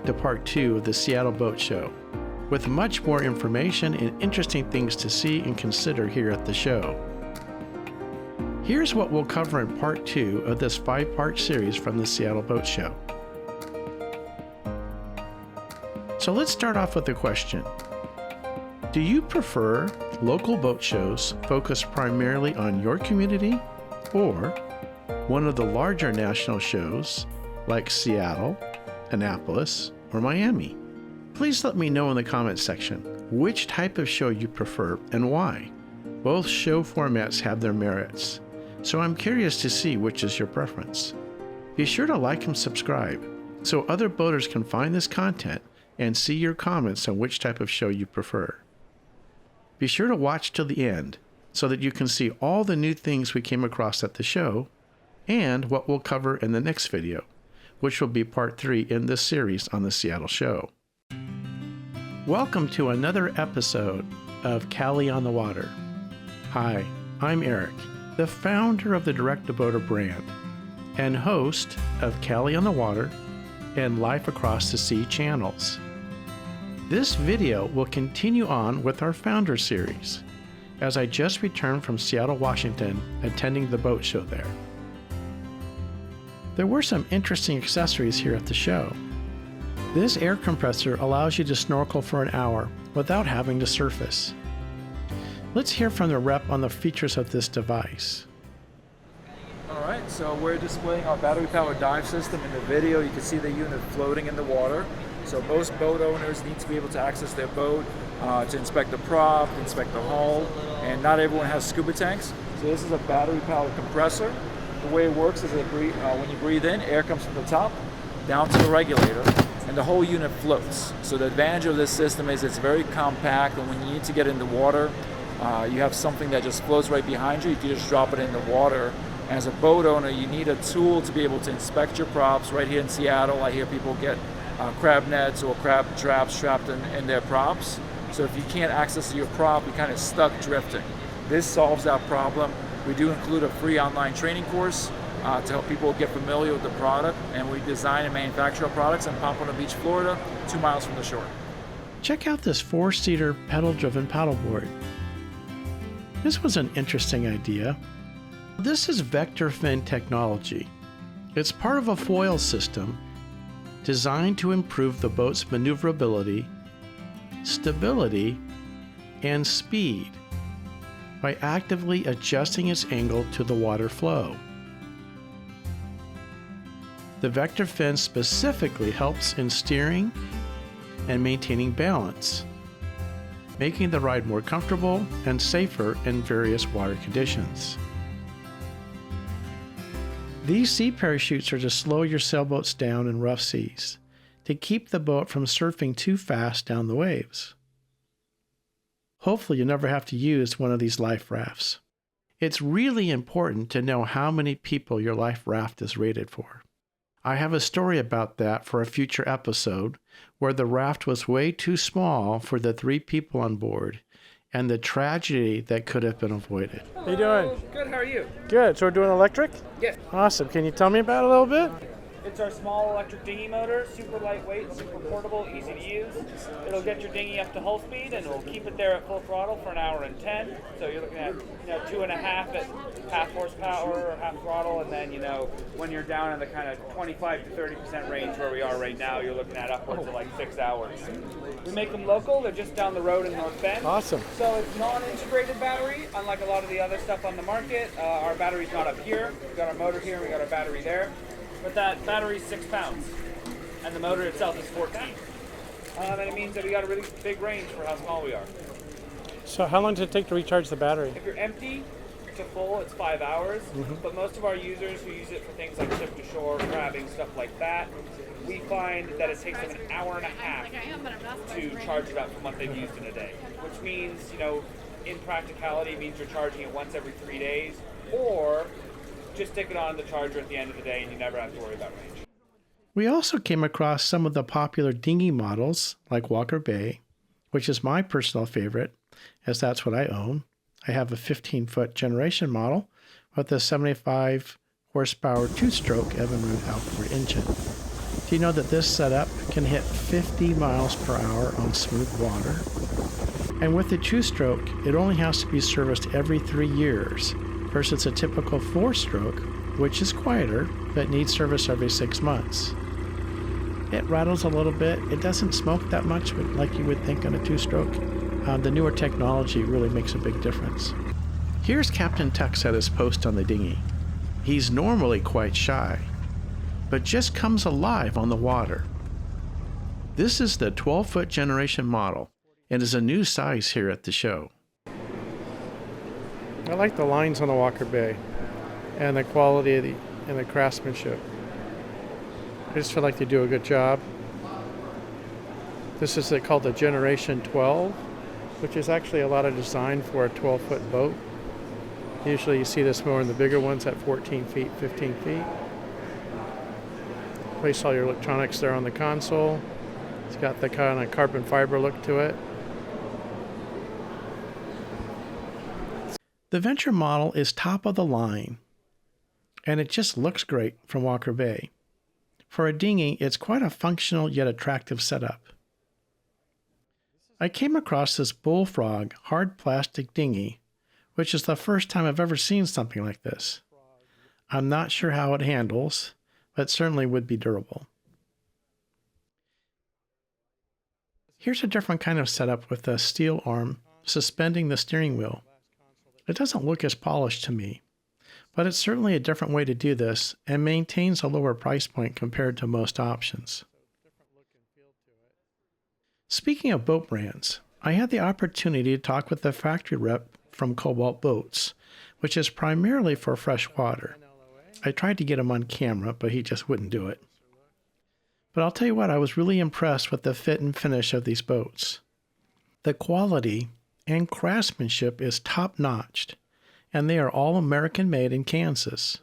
back to part 2 of the Seattle Boat Show, with much more information and interesting things to see and consider here at the show. Here's what we'll cover in part 2 of this 5-part series from the Seattle Boat Show. So let's start off with a question. Do you prefer local boat shows focused primarily on your community, or one of the larger national shows like Seattle, Annapolis, or Miami? Please let me know in the comments section which type of show you prefer and why. Both show formats have their merits, so I'm curious to see which is your preference. Be sure to like and subscribe so other boaters can find this content and see your comments on which type of show you prefer. Be sure to watch till the end so that you can see all the new things we came across at the show and what we'll cover in the next video, which will be part 3 in this series on the Seattle show. Welcome to another episode of Cali on the Water. Hi, I'm Eric, the founder of the Direct-to-Boater brand and host of Cali on the Water and Life Across the Sea channels. This video will continue on with our Founder series, as I just returned from Seattle, Washington, attending the boat show there. There were some interesting accessories here at the show. This air compressor allows you to snorkel for an hour without having to surface. Let's hear from the rep on the features of this device. Alright, so we're displaying our battery-powered dive system. In the video, you can see the unit floating in the water. So most boat owners need to be able to access their boat to inspect the prop, inspect the hull, and not everyone has scuba tanks. So this is a battery-powered compressor. The way it works is that when you breathe in, air comes from the top down to the regulator, and the whole unit floats. So the advantage of this system is it's very compact, and when you need to get in the water, you have something that just floats right behind you. You can just drop it in the water. As a boat owner, you need a tool to be able to inspect your props. Right here in Seattle, I hear people get crab nets or crab traps trapped in their props. So if you can't access your prop, you're kind of stuck drifting. This solves that problem. We do include a free online training course to help people get familiar with the product, and we design and manufacture our products in Pompano Beach, Florida, 2 miles from the shore. Check out this 4-seater pedal-driven paddleboard. This was an interesting idea. This is vector fin technology. It's part of a foil system designed to improve the boat's maneuverability, stability, and speed by actively adjusting its angle to the water flow. The vector fin specifically helps in steering and maintaining balance, making the ride more comfortable and safer in various water conditions. These sea parachutes are to slow your sailboats down in rough seas, to keep the boat from surfing too fast down the waves. Hopefully you never have to use one of these life rafts. It's really important to know how many people your life raft is rated for. I have a story about that for a future episode, where the raft was way too small for the 3 people on board, and the tragedy that could have been avoided. How you doing? Good, how are you? Good. So we're doing electric? Yes. Awesome. Can you tell me about it a little bit? It's our small electric dinghy motor, super lightweight, super portable, easy to use. It'll get your dinghy up to hull speed, and we'll keep it there at full throttle for an hour and 10. So you're looking at 2.5 at half horsepower or half throttle, and then when you're down in the kind of 25 to 30% range where we are right now, you're looking at upwards of like 6 hours. We make them local. They're just down the road in North Bend. Awesome. So it's non-integrated battery, unlike a lot of the other stuff on the market. Our battery's not up here. We've got our motor here, and we got our battery there. But that battery's 6 pounds, and the motor itself is 14. And it means that we got a really big range for how small we are. So how long does it take to recharge the battery? If you're empty to full, it's 5 hours. But most of our users who use it for things like ship to shore, crabbing, stuff like that, we find that it takes them an hour and a half to charge it up from what they've used in a day. Which means, in practicality, it means you're charging it once every 3 days, or just stick it on the charger at the end of the day and you never have to worry about range. We also came across some of the popular dinghy models like Walker Bay, which is my personal favorite, as that's what I own. I have a 15-foot Generation model with a 75 horsepower 2-stroke Evinrude outboard engine. Do you know that this setup can hit 50 miles per hour on smooth water? And with the 2-stroke, it only has to be serviced every 3 years versus a typical 4-stroke, which is quieter but needs service every 6 months. It rattles a little bit. It doesn't smoke that much like you would think on a 2-stroke. The newer technology really makes a big difference. Here's Captain Tux at his post on the dinghy. He's normally quite shy, but just comes alive on the water. This is the 12-foot Generation model and is a new size here at the show. I like the lines on the Walker Bay and the quality of the craftsmanship. I just feel like they do a good job. This is called the Generation 12, which is actually a lot of design for a 12-foot boat. Usually you see this more in the bigger ones at 14 feet, 15 feet. Place all your electronics there on the console. It's got the kind of carbon fiber look to it. The Venture model is top of the line, and it just looks great from Walker Bay. For a dinghy, it's quite a functional yet attractive setup. I came across this Bullfrog hard plastic dinghy, which is the first time I've ever seen something like this. I'm not sure how it handles, but certainly would be durable. Here's a different kind of setup with a steel arm suspending the steering wheel. It doesn't look as polished to me, but it's certainly a different way to do this and maintains a lower price point compared to most options. Speaking of boat brands, I had the opportunity to talk with the factory rep from Cobalt Boats, which is primarily for freshwater. I tried to get him on camera, but he just wouldn't do it. But I'll tell you what, I was really impressed with the fit and finish of these boats. The quality and craftsmanship is top-notched, and they are all American-made in Kansas.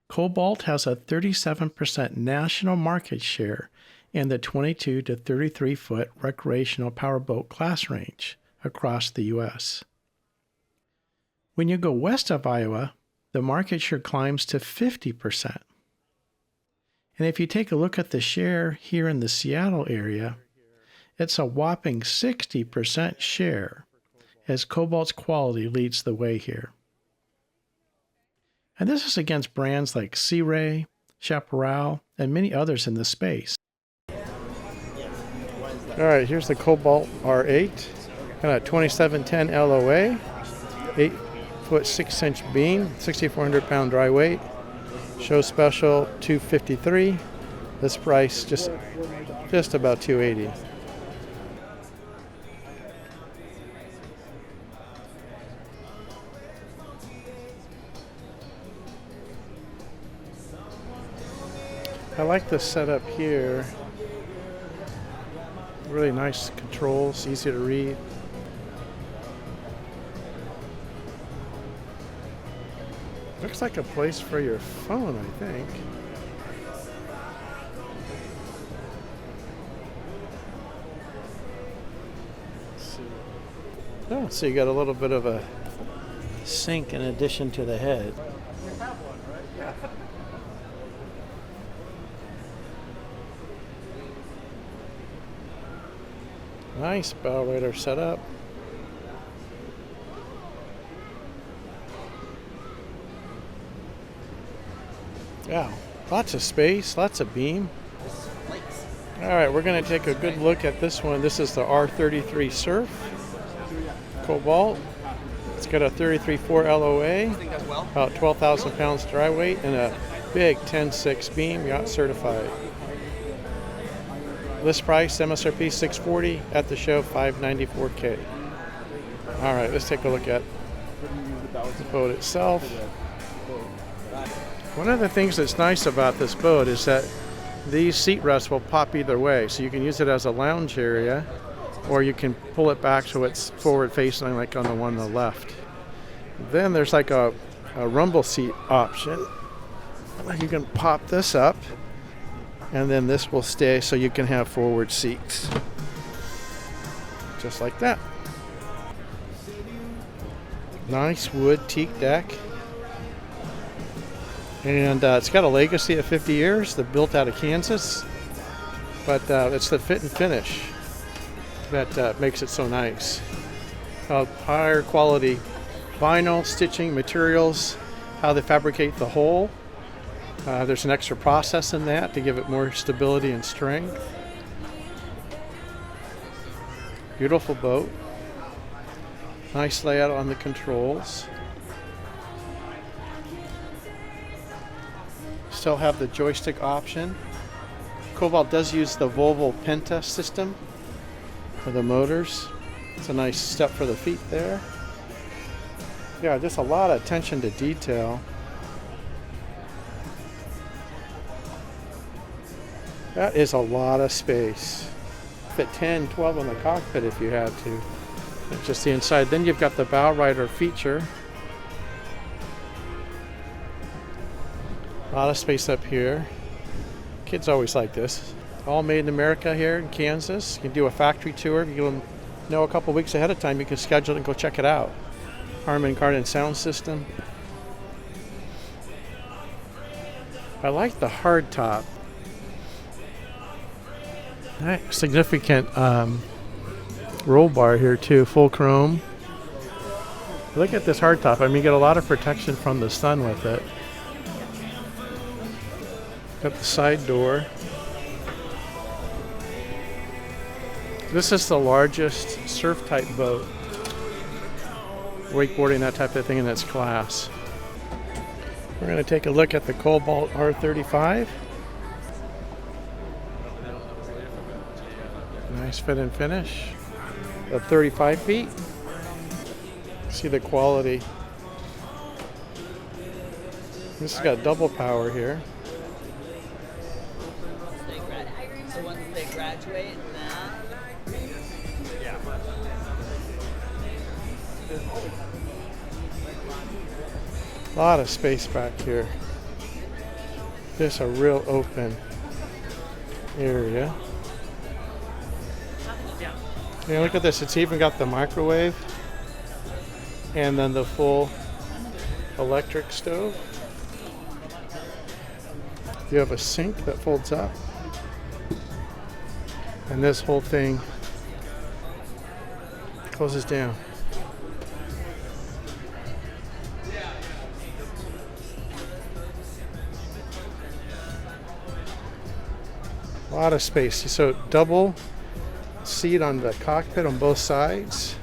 Cobalt has a 37% national market share in the 22 to 33-foot recreational powerboat class range across the U.S. When you go west of Iowa, the market share climbs to 50%. And if you take a look at the share here in the Seattle area, it's a whopping 60% share as Cobalt's quality leads the way here. And this is against brands like Sea Ray, Chaparral, and many others in the space. All right, here's the Cobalt R8. Got a 2710 LOA, 8-foot 6-inch beam, 6,400 pound dry weight. Show special $253. This price just about $280. I like the setup here. Really nice controls, easy to read. Looks like a place for your phone, I think. Oh, so you got a little bit of a sink in addition to the head. Nice bow raider setup. Yeah, lots of space, lots of beam. All right, we're going to take a good look at this one. This is the R33 Surf Cobalt. It's got a 33.4 LOA, about 12,000 pounds dry weight, and a big 10.6 beam, yacht certified. List price, MSRP $640, at the show $594K. All right, let's take a look at the boat itself. One of the things that's nice about this boat is that these seat rests will pop either way, so you can use it as a lounge area, or you can pull it back so it's forward facing like on the one on the left. Then there's like a rumble seat option. You can pop this up, and then this will stay so you can have forward seats. Just like that. Nice wood teak deck. And it's got a legacy of 50 years. They're built out of Kansas. but it's the fit and finish that makes it so nice. Higher quality vinyl, stitching, materials, how they fabricate the hull. There's an extra process in that to give it more stability and strength. Beautiful boat. Nice layout on the controls. Still have the joystick option. Cobalt does use the Volvo Penta system for the motors. It's a nice step for the feet there. Yeah, just a lot of attention to detail. That is a lot of space. Fit 10, 12 in the cockpit if you had to. That's just the inside. Then you've got the bow rider feature. A lot of space up here. Kids always like this. All made in America here in Kansas. You can do a factory tour. If you know a couple weeks ahead of time, you can schedule it and go check it out. Harman Kardon sound system. I like the hard top. Nice, significant roll bar here too, full chrome. Look at this hard top. I mean, you get a lot of protection from the sun with it. Got the side door. This is the largest surf type boat, wakeboarding, that type of thing in its class. We're going to take a look at the Cobalt R35. Nice fit and finish. At 35 feet. See the quality. This has got double power here. So once they graduate, A lot of space back here. Just a real open area. Yeah, look at this. It's even got the microwave and then the full electric stove. You have a sink that folds up. And this whole thing closes down. A lot of space. So double seat on the cockpit on both sides.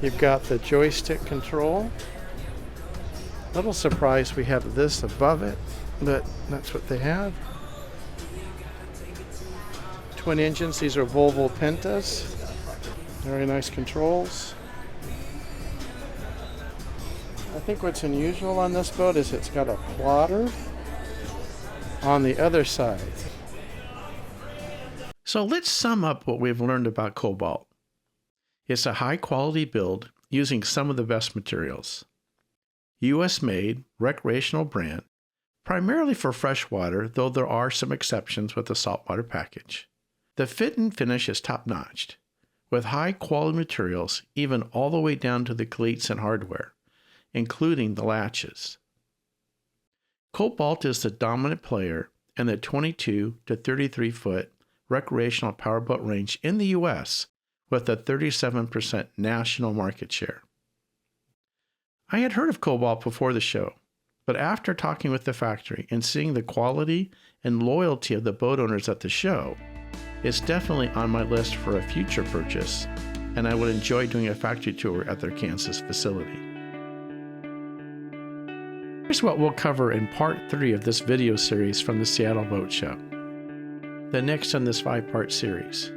You've got the joystick control. Little surprised we have this above it, but that's what they have. Twin engines, these are Volvo Pentas. Very nice controls. I think what's unusual on this boat is it's got a plotter on the other side. So let's sum up what we've learned about Cobalt. It's a high quality build using some of the best materials. US made, recreational brand, primarily for freshwater, though there are some exceptions with the saltwater package. The fit and finish is top-notch, with high-quality materials even all the way down to the cleats and hardware, including the latches. Cobalt is the dominant player in the 22 to 33-foot recreational powerboat range in the U.S., with a 37% national market share. I had heard of Cobalt before the show, but after talking with the factory and seeing the quality and loyalty of the boat owners at the show, it's definitely on my list for a future purchase, and I would enjoy doing a factory tour at their Kansas facility. Here's what we'll cover in part 3 of this video series from the Seattle Boat Show. The next in this 5-part series.